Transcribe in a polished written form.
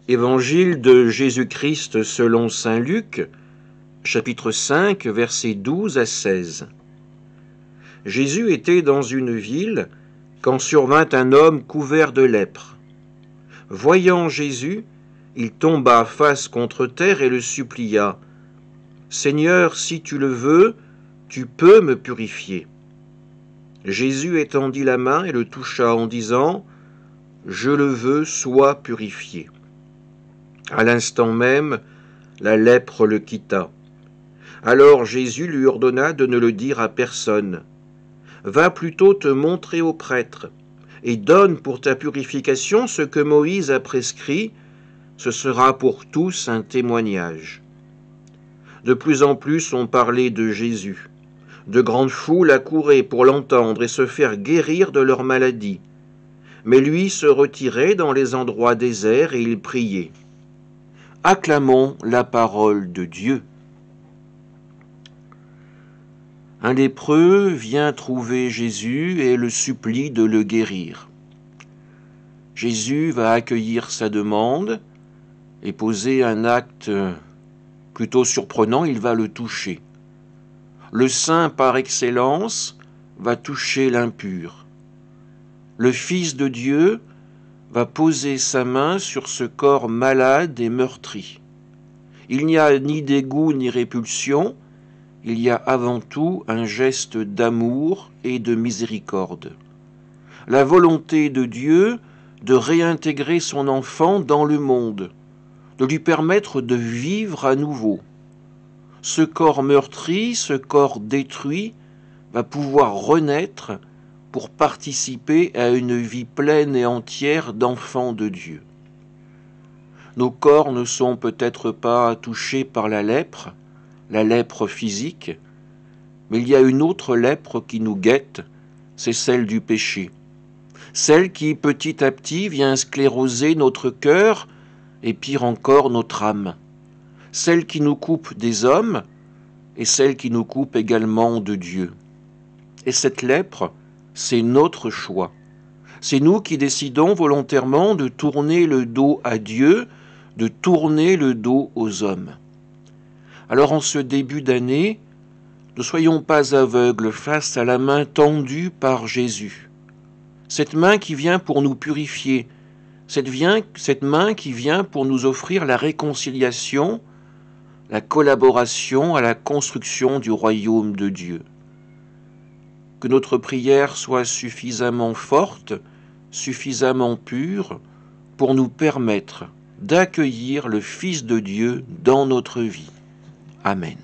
Évangile de Jésus-Christ selon saint Luc, chapitre 5, versets 12 à 16. Jésus était dans une ville quand survint un homme couvert de lèpre. Voyant Jésus, il tomba face contre terre et le supplia. « Seigneur, si tu le veux, tu peux me purifier. » Jésus étendit la main et le toucha en disant « Je le veux, sois purifié. » À l'instant même, la lèpre le quitta. Alors Jésus lui ordonna de ne le dire à personne. « Va plutôt te montrer au prêtre, et donne pour ta purification ce que Moïse a prescrit, ce sera pour tous un témoignage. » De plus en plus on parlait de Jésus. De grandes foules accouraient pour l'entendre et se faire guérir de leur maladie. Mais lui se retirait dans les endroits déserts et il priait. Acclamons la parole de Dieu. Un lépreux vient trouver Jésus et le supplie de le guérir. Jésus va accueillir sa demande et poser un acte plutôt surprenant, il va le toucher. Le saint par excellence va toucher l'impur. Le Fils de Dieu va poser sa main sur ce corps malade et meurtri. Il n'y a ni dégoût ni répulsion, il y a avant tout un geste d'amour et de miséricorde. La volonté de Dieu de réintégrer son enfant dans le monde, de lui permettre de vivre à nouveau. Ce corps meurtri, ce corps détruit, va pouvoir renaître pour participer à une vie pleine et entière d'enfants de Dieu. Nos corps ne sont peut-être pas touchés par la lèpre physique, mais il y a une autre lèpre qui nous guette, c'est celle du péché. Celle qui, petit à petit, vient scléroser notre cœur et pire encore notre âme. Celle qui nous coupe des hommes et celle qui nous coupe également de Dieu. Et cette lèpre, c'est notre choix. C'est nous qui décidons volontairement de tourner le dos à Dieu, de tourner le dos aux hommes. Alors en ce début d'année, ne soyons pas aveugles face à la main tendue par Jésus. Cette main qui vient pour nous purifier, cette main qui vient pour nous offrir la réconciliation, la collaboration à la construction du royaume de Dieu. Que notre prière soit suffisamment forte, suffisamment pure, pour nous permettre d'accueillir le Fils de Dieu dans notre vie. Amen.